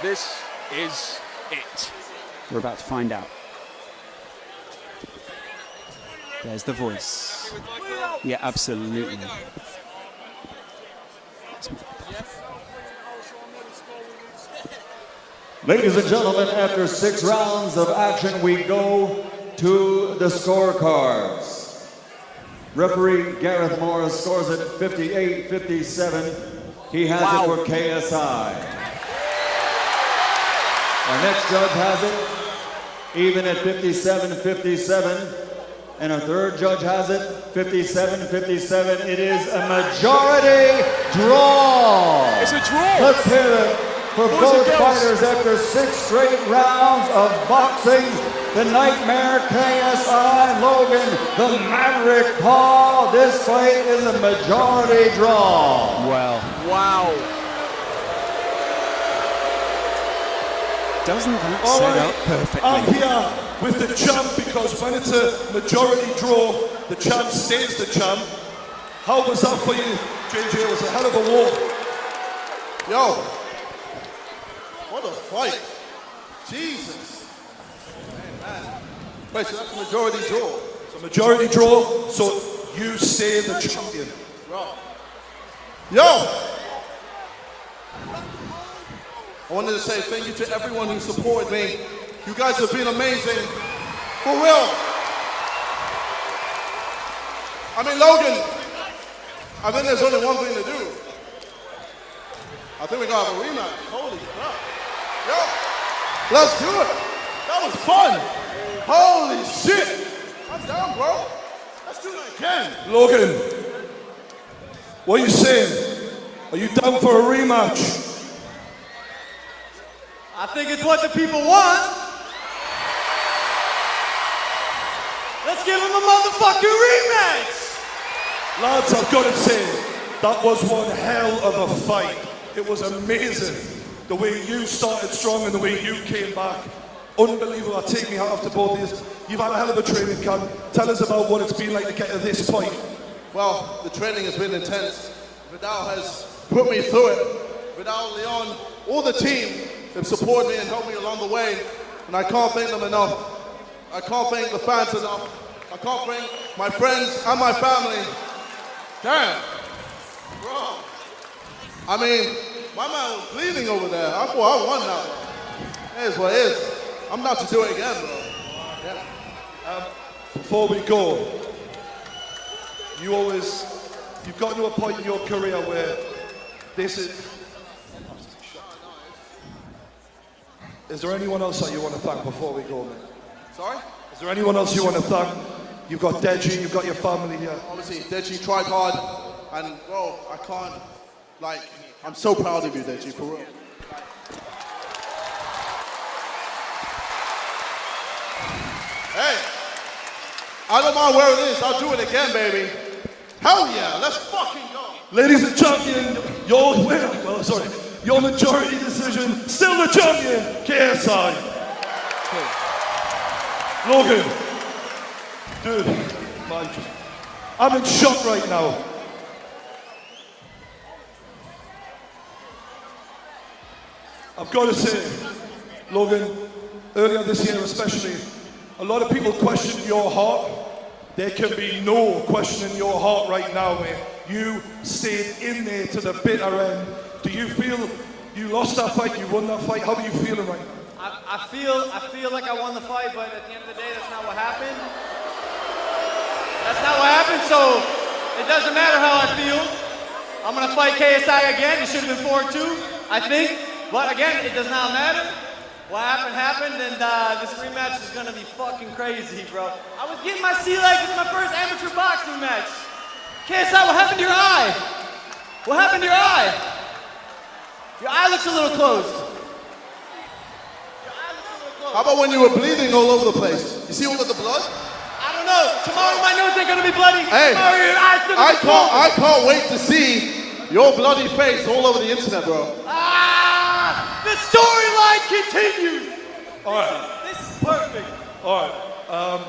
This is it. We're about to find out. There's the voice. Yeah, absolutely. Ladies and gentlemen, after 6 rounds of action, we go to the scorecards. Referee Gareth Morris scores it 58-57. He has it for KSI. Our next judge has it even at 57-57. And our third judge has it 57-57. It is a majority draw. It's a draw. Let's hear it for both fighters after 6 straight rounds of boxing. The Nightmare KSI, Logan, the Maverick Paul. This fight is a majority draw. Well. Wow. Doesn't that set up perfectly? I'm here with the champ because when it's a majority draw, the champ stays the champ. How was that for you, JJ? It was a hell of a war. Yo, what a fight. Jesus. Man. Right, so that's a majority draw. So majority draw, so you stay the champion. Yo! I wanted to say thank you to everyone who supported me. You guys have been amazing. For real. I mean, Logan, I think there's only one thing to do. I think we gotta have a rematch. Holy crap. Yo, let's do it. That was fun. Holy shit! I'm down, bro. Let's do it again. Logan, what are you saying? Are you down for a rematch? I think it's what the people want. Let's give them a motherfucking rematch. Lads, I've got to say, that was one hell of a fight. It was amazing. The way you started strong and the way you came back. Unbelievable. I take me hat off to both of you. You've had a hell of a training camp. Tell us about what it's been like to get to this point. Well, the training has been intense. Vidal has put me through it. Vidal, Leon, all the team have supported me and helped me along the way. And I can't thank them enough. I can't thank the fans enough. I can't thank my friends and my family. Damn. Bro. I mean, my man was bleeding over there. I thought I won that one. It is what it is. I'm about to do it again, bro. Yeah. Before we go, you've got to a point in your career where this is... Is there anyone else that you want to thank before we go, man? Sorry? Is there anyone else you want to thank? You've got Deji, you've got your family here. Obviously, Deji tried hard, and bro, I can't, like, I'm so proud of you, Deji, for real. Hey, I don't mind where it is, I'll do it again, baby. Hell yeah, let's fucking go. Ladies and champion, your majority decision, still the champion, KSI. Logan, dude, man, I'm in shock right now. I've got to say, Logan, earlier this year especially, a lot of people questioned your heart. There can be no questioning your heart right now, man. You stayed in there to the bitter end. Do you feel you lost that fight, you won that fight? How are you feeling right now? I feel like I won the fight, but at the end of the day, that's not what happened. That's not what happened, so it doesn't matter how I feel. I'm gonna fight KSI again. It should have been 4-2, I think. But again, it does not matter. What happened, and this rematch is gonna be fucking crazy, bro. I was getting my sea legs. This is my first amateur boxing match. KSI, what happened to your eye? What happened to your eye? Your eye looks a little closed. How about when you were bleeding all over the place? You see all of the blood? I don't know. Tomorrow my nose ain't gonna be bloody. Hey, Tomorrow your eye's gonna be closed. I can't wait to see your bloody face all over the internet, bro. The storyline continues. All right. This is perfect. All right.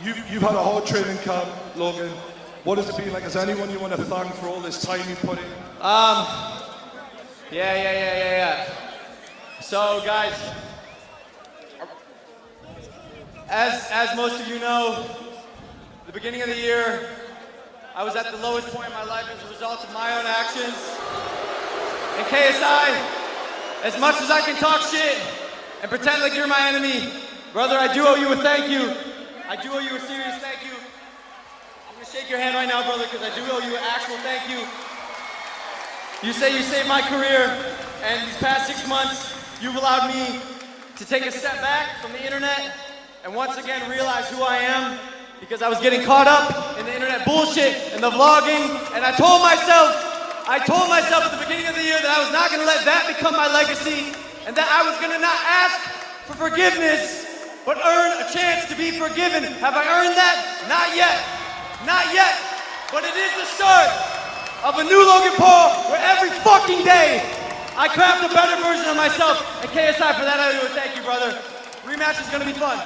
You've had a hard training camp, Logan. What has it been like? Is there anyone you want to thank for all this time you put in? Yeah. So, guys, as most of you know, the beginning of the year, I was at the lowest point in my life as a result of my own actions. And KSI, as much as I can talk shit and pretend like you're my enemy, brother, I do owe you a thank you. I do owe you a serious thank you. I'm gonna shake your hand right now, brother, because I do owe you an actual thank you. You say you saved my career, and these past 6 months, you've allowed me to take a step back from the internet and once again realize who I am, because I was getting caught up in the internet bullshit and the vlogging, and I told myself at the beginning of the year that I was not gonna let that become my legacy, and that I was gonna not ask for forgiveness, but earn a chance to be forgiven. Have I earned that? Not yet. Not yet. But it is the start of a new Logan Paul, where every fucking day I craft a better version of myself. And KSI, for that I do a thank you, brother. Rematch is gonna be fun.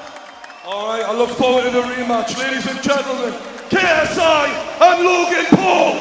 All right, I look forward to the rematch. Ladies and gentlemen, KSI and Logan Paul.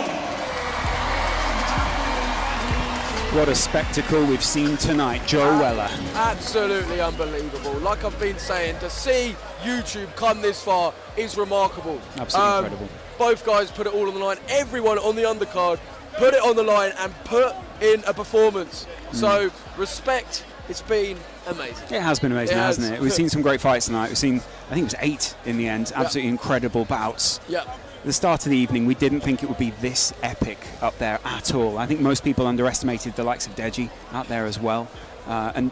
What a spectacle we've seen tonight, Joe Weller. Absolutely unbelievable. Like I've been saying, to see YouTube come this far is remarkable. Absolutely incredible. Both guys put it all on the line. Everyone on the undercard put it on the line and put in a performance. So respect, it's been amazing. It has been amazing, hasn't it? We've seen some great fights tonight. We've seen, I think it was 8 in the end, absolutely incredible bouts. Yeah. The start of the evening, we didn't think it would be this epic up there at all. I think most people underestimated the likes of Deji out there as well. And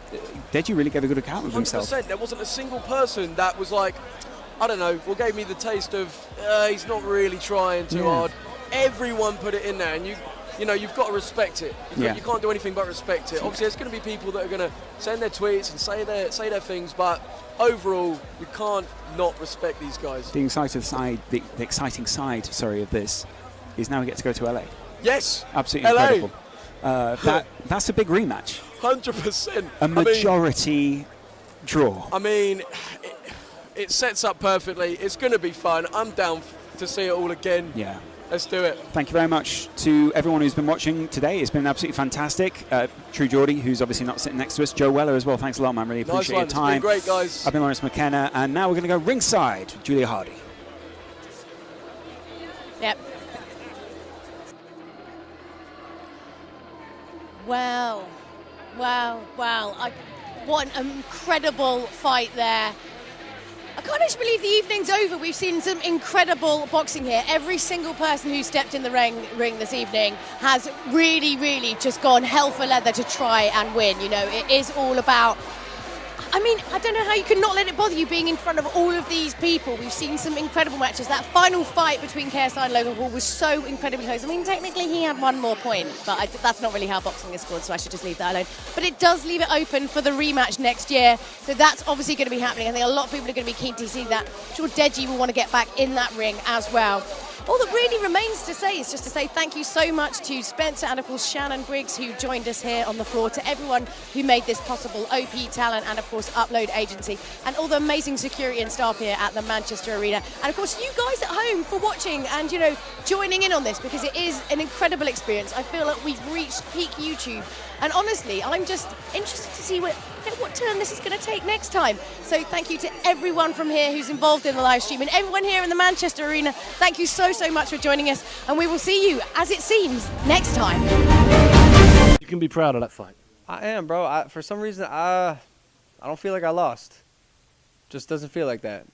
Deji really gave a good account of himself. 100%. There wasn't a single person that was like, I don't know, well, gave me the taste of he's not really trying too hard. Everyone put it in there, and you know, you've got to respect it. You can't do anything but respect it. Obviously, there's going to be people that are going to send their tweets and say their things, but overall, you can't not respect these guys. The exciting side, of this is now we get to go to LA. Yes, absolutely LA. Incredible. That's a big rematch. 100%. A majority draw. I mean, it sets up perfectly. It's going to be fun. I'm down to see it all again. Yeah. Let's do it. Thank you very much to everyone who's been watching today. It's been absolutely fantastic. True Geordie, who's obviously not sitting next to us. Joe Weller as well. Thanks a lot, man. Really appreciate your time. It's been great, guys. I've been Lawrence McKenna, and now we're going to go ringside. Julia Hardy. Yep. Wow. What an incredible fight there. I can't actually believe the evening's over. We've seen some incredible boxing here. Every single person who stepped in the ring this evening has really just gone hell for leather to try and win. You know, it is all about... I mean, I don't know how you can not let it bother you being in front of all of these people. We've seen some incredible matches. That final fight between KSI and Logan Paul was so incredibly close. I mean, technically he had one more point, but that's not really how boxing is scored, so I should just leave that alone. But it does leave it open for the rematch next year, so that's obviously going to be happening. I think a lot of people are going to be keen to see that. I'm sure Deji will want to get back in that ring as well. All that really remains to say is just to say thank you so much to Spencer and, of course, Shannon Briggs, who joined us here on the floor, to everyone who made this possible, OP Talent and, of course, Upload Agency, and all the amazing security and staff here at the Manchester Arena. And, of course, you guys at home for watching and, you know, joining in on this, because it is an incredible experience. I feel like we've reached peak YouTube. And honestly, I'm just interested to see what turn this is going to take next time. So thank you to everyone from here who's involved in the live stream, and everyone here in the Manchester Arena. Thank you so much for joining us, and we will see you, as it seems, next time. You can be proud of that fight. I am, bro. For some reason, I don't feel like I lost. Just doesn't feel like that.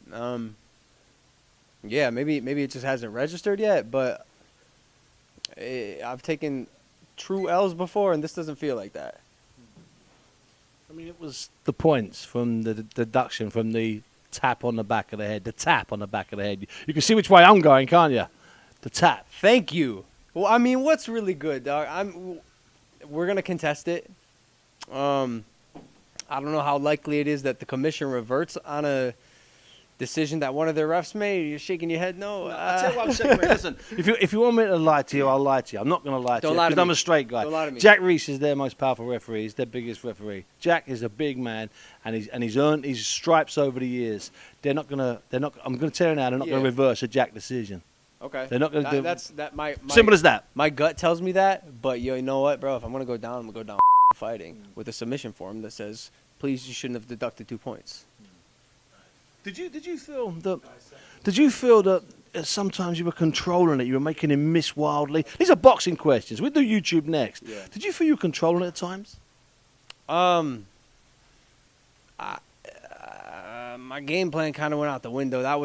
Yeah, maybe it just hasn't registered yet, but I've taken true L's before, and this doesn't feel like that. I mean, it was the points from the deduction from the tap on the back of the head. The tap on the back of the head. You can see which way I'm going, can't you? The tap. Thank you. Well, I mean, what's really good, dog? We're gonna contest it. I don't know how likely it is that the commission reverts on a decision that one of their refs made. You're shaking your head no. I'll tell you what I'm saying. Listen, if you want me to lie to you, I'll lie to you. I'm not going to lie to you because I'm a straight guy. Don't lie to me. Jack Reese is their most powerful referee. He's their biggest referee. Jack is a big man, and he's earned his stripes over the years. I'm going to tell you now, they're not going to reverse a Jack decision. Okay. They're not going to do that. My simple as that. My gut tells me that, but you know what, bro? If I'm going to go down, I'm going to go down fighting with a submission form that says, please, you shouldn't have deducted 2 points. Did you feel that sometimes you were controlling it? You were making him miss wildly. These are boxing questions. We'll do YouTube next. Yeah. Did you feel you were controlling it at times? My game plan kind of went out the window. That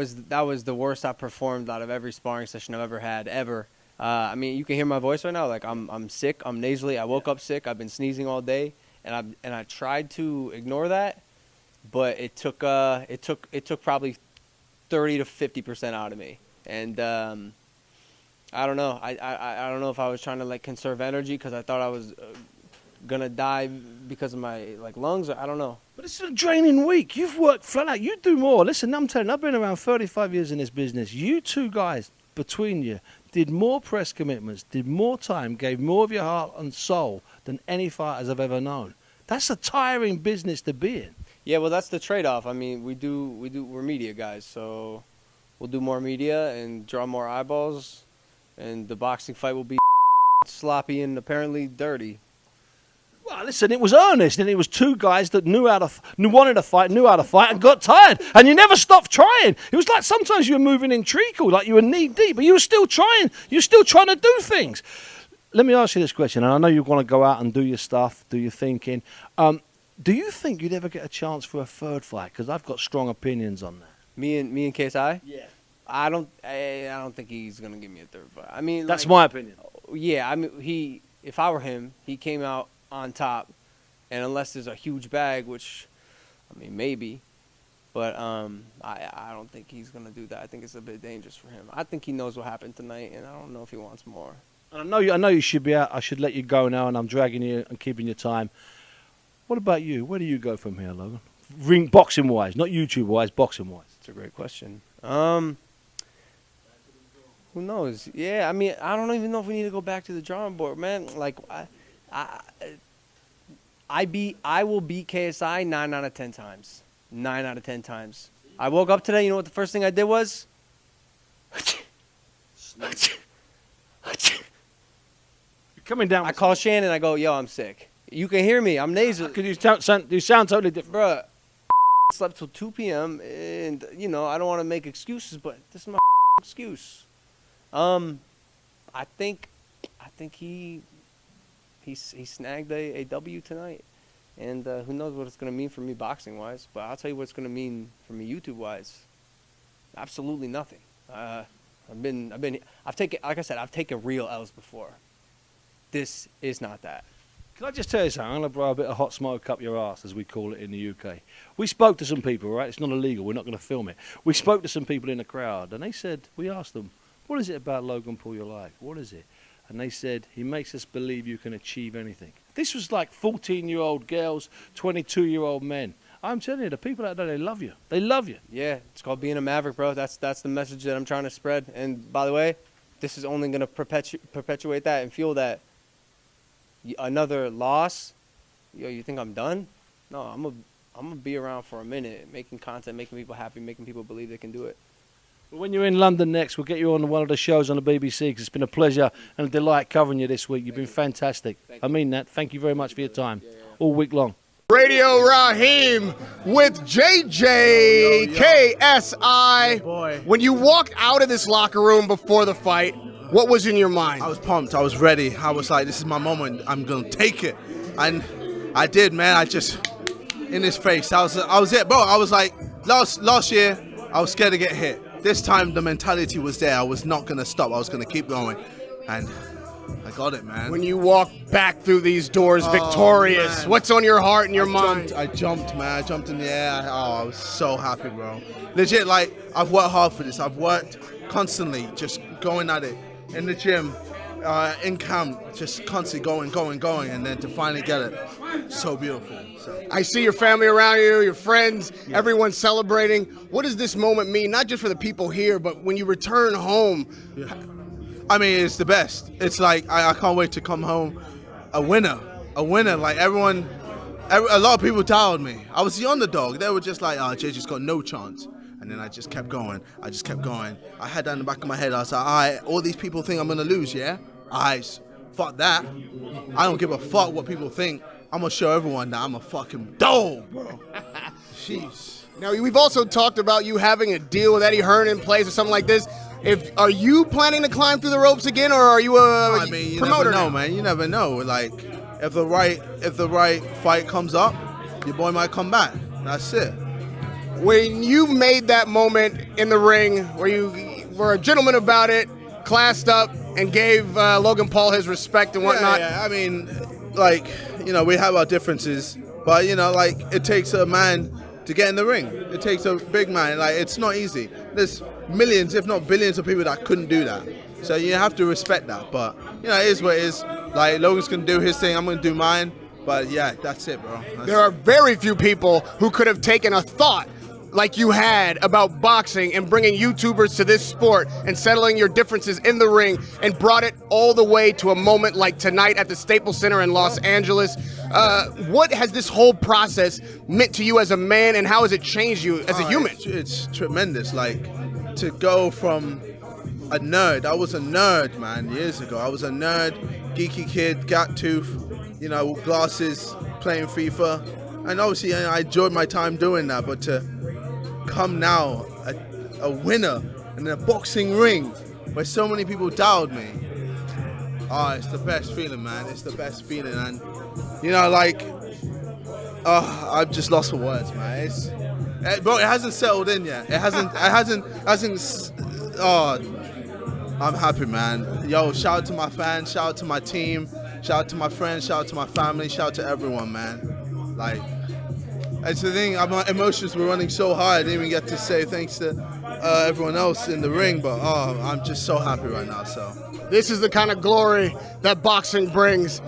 was the worst I've performed out of every sparring session I've ever had ever. I mean, you can hear my voice right now. Like I'm sick. I'm nasally. I woke up sick. I've been sneezing all day, and I tried to ignore that. But it took probably 30 to 50% out of me, and I don't know. I don't know if I was trying to like conserve energy because I thought I was gonna die because of my lungs. I don't know. But it's a draining week. You've worked flat out. You do more. Listen, I'm telling you, I've been around 35 years in this business. You two guys between you did more press commitments, did more time, gave more of your heart and soul than any fighters I've ever known. That's a tiring business to be in. Yeah, well, that's the trade-off. I mean, we're media guys, so we'll do more media and draw more eyeballs, and the boxing fight will be sloppy and apparently dirty. Well, listen, it was earnest, and it was two guys that wanted to fight, knew how to fight, and got tired, and you never stopped trying. It was like sometimes you were moving in treacle, like you were knee-deep, but you were still trying. You were still trying to do things. Let me ask you this question, and I know you want to go out and do your stuff, do your thinking. Do you think you'd ever get a chance for a third fight? Because I've got strong opinions on that. Me and KSI? Yeah. I don't think he's gonna give me a third fight. I mean, that's my opinion. Yeah, I mean, if I were him, he came out on top, And unless there's a huge bag, which, I mean, maybe. But I don't think he's going to do that. I think it's a bit dangerous for him. I think he knows what happened tonight, and I don't know if he wants more. And I know you should be out. I should let you go now, and I'm dragging you and keeping your time. What about you? Where do you go from here, Logan? Ring boxing-wise, not YouTube-wise, boxing-wise. That's a great question. Who knows? Yeah, I mean, I don't even know if we need to go back to the drawing board, man. Like, I will beat KSI 9 out of 10 times. 9 out of 10 times. I woke up today, you know what the first thing I did was? You're coming down. I call Shannon, I go, yo, I'm sick. You can hear me, I'm nasal. Because you sound totally different. Bruh, slept till 2 p.m. and, you know, I don't want to make excuses, but this is my excuse. I think he snagged a W tonight. And who knows what it's going to mean for me boxing-wise. But I'll tell you what it's going to mean for me YouTube-wise. Absolutely nothing. I've taken, like I said, I've taken real L's before. This is not that. Can I just tell you something? I'm going to blow a bit of hot smoke up your ass, as we call it in the UK. We spoke to some people, right? It's not illegal. We're not going to film it. We spoke to some people in the crowd, and they said, we asked them, what is it about Logan Paul you like? What is it? And they said, he makes us believe you can achieve anything. This was like 14-year-old girls, 22-year-old men. I'm telling you, the people out there, they love you. They love you. Yeah, it's called being a maverick, bro. That's the message that I'm trying to spread. And by the way, this is only going to perpetuate that and fuel that. Another loss, yo, you think I'm done? No, I'm gonna be around for a minute, making content, making people happy, making people believe they can do it. When you're in London next, we'll get you on one of the shows on the BBC, because it's been a pleasure and a delight covering you this week. You've been fantastic. I mean that. Thank you very much for your time, all week long. Radio Raheem with JJ KSI. When you walked out of this locker room before the fight, what was in your mind? I was pumped. I was ready. I was like, this is my moment. I'm going to take it. And I did, man. I just, in his face, I was it. Bro, I was like, last year, I was scared to get hit. This time, the mentality was there. I was not going to stop. I was going to keep going. And I got it, man. When you walk back through these doors victorious, man. What's on your heart and your mind? I jumped, man. I jumped in the air. Oh, I was so happy, bro. Legit, like, I've worked hard for this. I've worked constantly, just going at it. In the gym, in camp, just constantly going, and then to finally get it, so beautiful. So. I see your family around you, your friends, everyone's celebrating. What does this moment mean, not just for the people here, but when you return home? Yeah. I mean, it's the best. It's like, I can't wait to come home a winner. Like a lot of people doubted me. I was the underdog. They were just like, oh, JJ's got no chance. And then I just kept going. I had that in the back of my head. I was like, all right, all these people think I'm going to lose, yeah? All right, fuck that. I don't give a fuck what people think. I'm going to show everyone that I'm a fucking dog, bro. Jeez. Now, we've also talked about you having a deal with Eddie Hearn in place or something like this. Are you planning to climb through the ropes again, or are you a you promoter never know, now? man. You never know. Like, if the right fight comes up, your boy might come back. That's it. When you made that moment in the ring where you were a gentleman about it, classed up, and gave Logan Paul his respect and whatnot. Yeah. I mean, like, you know, we have our differences, but, you know, like, it takes a man to get in the ring. It takes a big man. Like, it's not easy. There's millions, if not billions, of people that couldn't do that. So you have to respect that. But, you know, it is what it is. Like, Logan's going to do his thing. I'm going to do mine. But, yeah, that's it, bro. There are very few people who could have taken a thought like you had about boxing and bringing YouTubers to this sport and settling your differences in the ring and brought it all the way to a moment like tonight at the Staples Center in Los Angeles. What has this whole process meant to you as a man, and how has it changed you as a human? It's tremendous. Like, to go from a nerd. I was a nerd, man, years ago. I was a nerd, geeky kid, gap tooth, you know, with glasses, playing FIFA. And obviously, I enjoyed my time doing that, but to come now a winner in a boxing ring where so many people doubted me, it's the best feeling, man. It's the best feeling. And you know, like, I've just lost for words, man. Bro, it hasn't settled in yet. It hasn't I'm happy, man. Yo, shout out to my fans, shout out to my team, shout out to my friends, shout out to my family, shout out to everyone, man. Like, that's the thing. My emotions were running so high. I didn't even get to say thanks to everyone else in the ring. But I'm just so happy right now. So this is the kind of glory that boxing brings.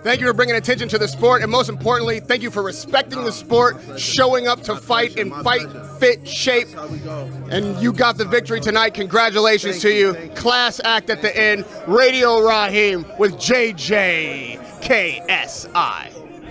Thank you for bringing attention to the sport, and most importantly, thank you for respecting the sport, showing up to fight in fight fit shape. And you got the victory tonight. Congratulations to you. Class act at the end. Radio Raheem with JJ KSI.